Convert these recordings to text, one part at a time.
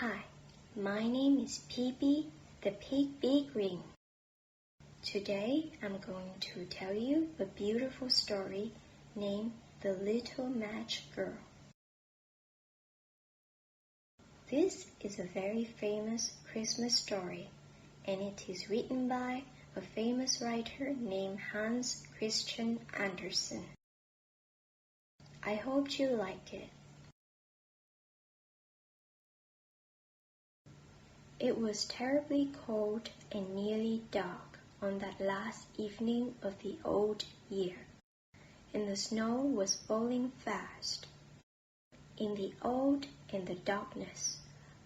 Hi, my name is P.B. the Pig Big Ring. Today I'm going to tell you a beautiful story named The Little Match Girl. This is a very famous Christmas story, and it is written by a famous writer named Hans Christian Andersen. I hope you like it. It was terribly cold and nearly dark on that last evening of the old year, and the snow was falling fast. In the darkness,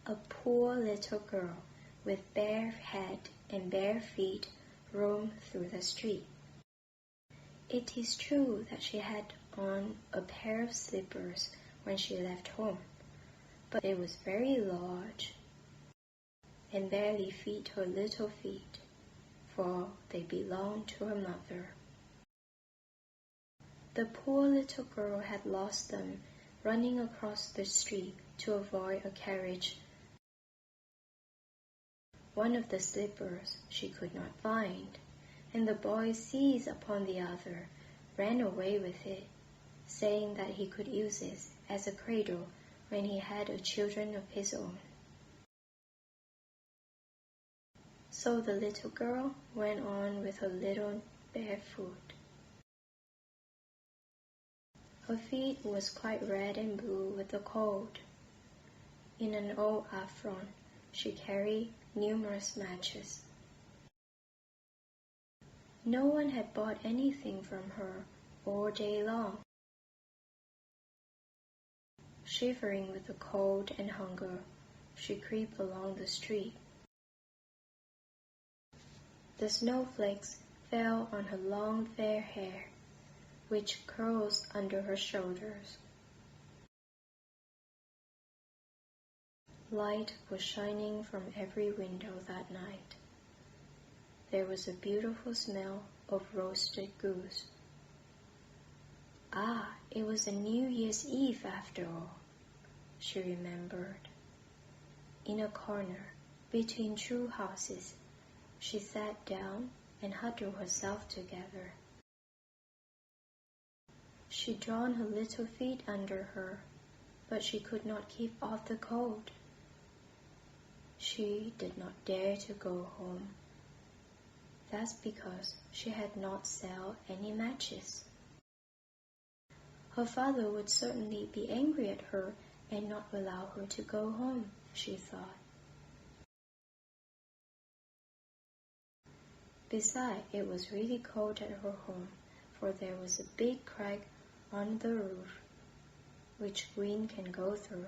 a poor little girl with bare head and bare feet roamed through the street. It is true that she had on a pair of slippers when she left home, but it was very large and barely fit her little feet, for they belonged to her mother. The poor little girl had lost them running across the street to avoid a carriage. One of the slippers she could not find, and the boy seized upon the other, ran away with it, saying that he could use it as a cradle when he had children of his own. So the little girl went on with her little bare foot. Her feet was quite red and blue with the cold. In an old apron, she carried numerous matches. No one had bought anything from her all day long. Shivering with the cold and hunger, she crept along the street. The snowflakes fell on her long fair hair, which curls under her shoulders. Light was shining from every window that night. There was a beautiful smell of roasted goose. Ah, it was a New Year's Eve after all, she remembered. In a corner between two houses, she sat down and huddled herself together. She'd drawn her little feet under her, but she could not keep off the cold. She did not dare to go home. That's because she had not sold any matches. Her father would certainly be angry at her and not allow her to go home, she thought. Besides, it was really cold at her home, for there was a big crack on the roof, which wind can go through.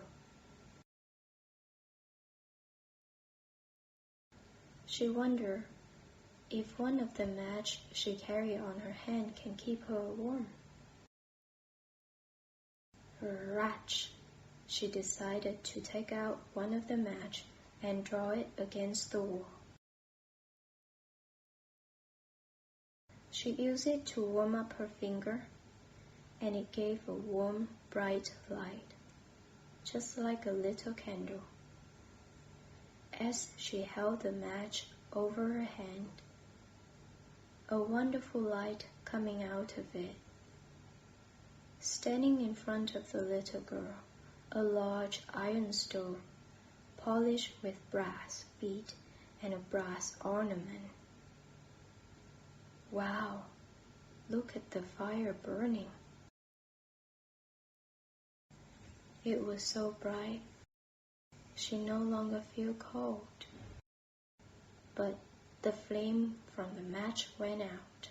She wondered if one of the matches she carried on her hand can keep her warm. Ratch! She decided to take out one of the matches and draw it against the wall. She used it to warm up her finger, and it gave a warm, bright light, just like a little candle. As she held the match over her hand, a wonderful light coming out of it. Standing in front of the little girl, a large iron stove, polished with brass bead and a brass ornament. Wow! Look at the fire burning. It was so bright, she no longer felt cold. But the flame from the match went out.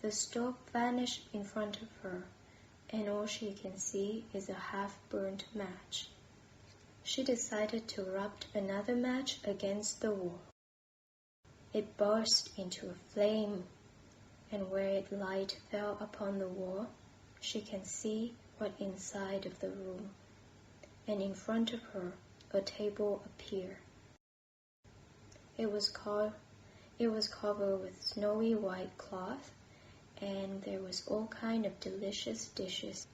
The stove vanished in front of her, and all she can see is a half-burnt match. She decided to rub another match against the wall. It burst into a flame, and where its light fell upon the wall, she can see what inside of the room, and in front of her a table appeared. It was covered with snowy white cloth, and there was all kind of delicious dishes.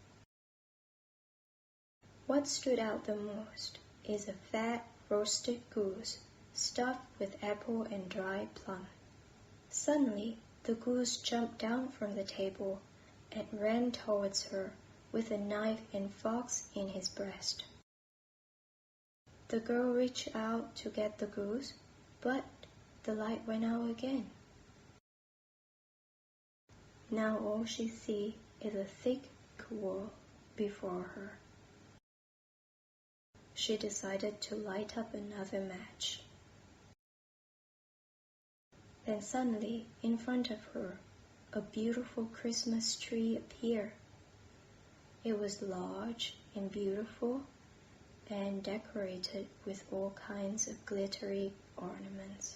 What stood out the most is a fat roasted goose stuffed with apple and dried plum. Suddenly, the goose jumped down from the table and ran towards her with a knife and fox in his breast. The girl reached out to get the goose, but the light went out again. Now all she sees is a thick wall before her. She decided to light up another match. Then suddenly, in front of her, a beautiful Christmas tree appeared. It was large and beautiful and decorated with all kinds of glittery ornaments.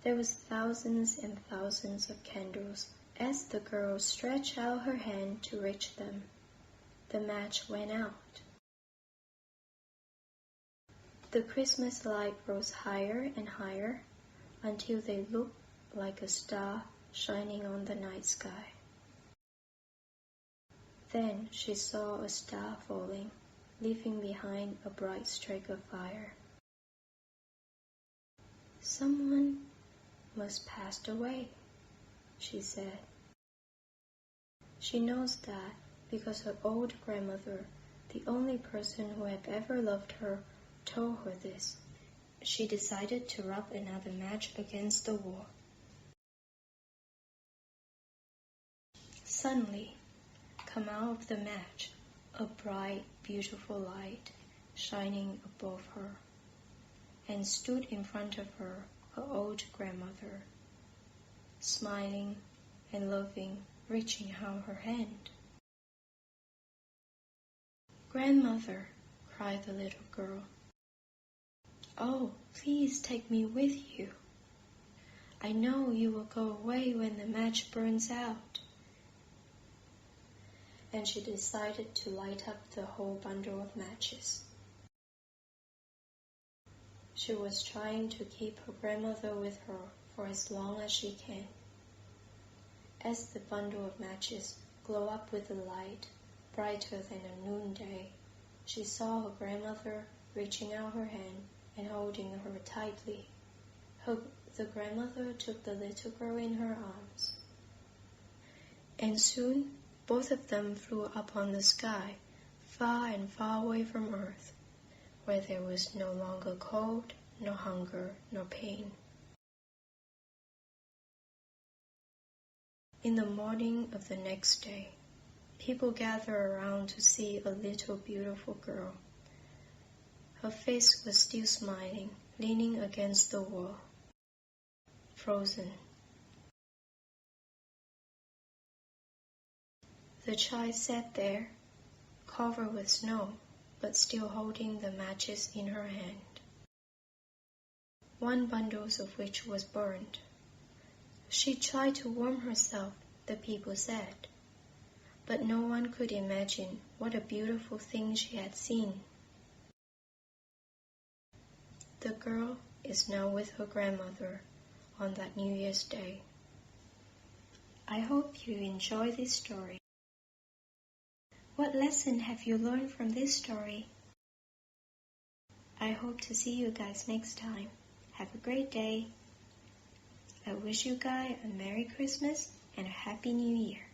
There was thousands and thousands of candles. As the girl stretched out her hand to reach them, the match went out. The Christmas light rose higher and higher until they looked like a star shining on the night sky. Then she saw a star falling, leaving behind a bright streak of fire. "Someone must passed away," she said. She knows that because her old grandmother, the only person who had ever loved her, told her this. She decided to rub another match against the wall. Suddenly, come out of the match a bright, beautiful light shining above her, and stood in front of her old grandmother, smiling and loving, reaching out her hand. "Grandmother," cried the little girl, "oh, please take me with you. I know you will go away when the match burns out." And she decided to light up the whole bundle of matches. She was trying to keep her grandmother with her for as long as she can. As the bundle of matches glowed up with a light brighter than a noonday, she saw her grandmother reaching out her hand and holding her tightly. The grandmother took the little girl in her arms. And soon both of them flew up on the sky, far and far away from Earth, where there was no longer cold, nor hunger, nor pain. In the morning of the next day, people gathered around to see a little beautiful girl. Her face was still smiling, leaning against the wall, frozen. The child sat there, covered with snow, but still holding the matches in her hand, one bundle of which was burned. She tried to warm herself, the people said, but no one could imagine what a beautiful thing she had seen. The girl is now with her grandmother on that New Year's Day. I hope you enjoy this story. What lesson have you learned from this story? I hope to see you guys next time. Have a great day. I wish you guys a Merry Christmas and a Happy New Year.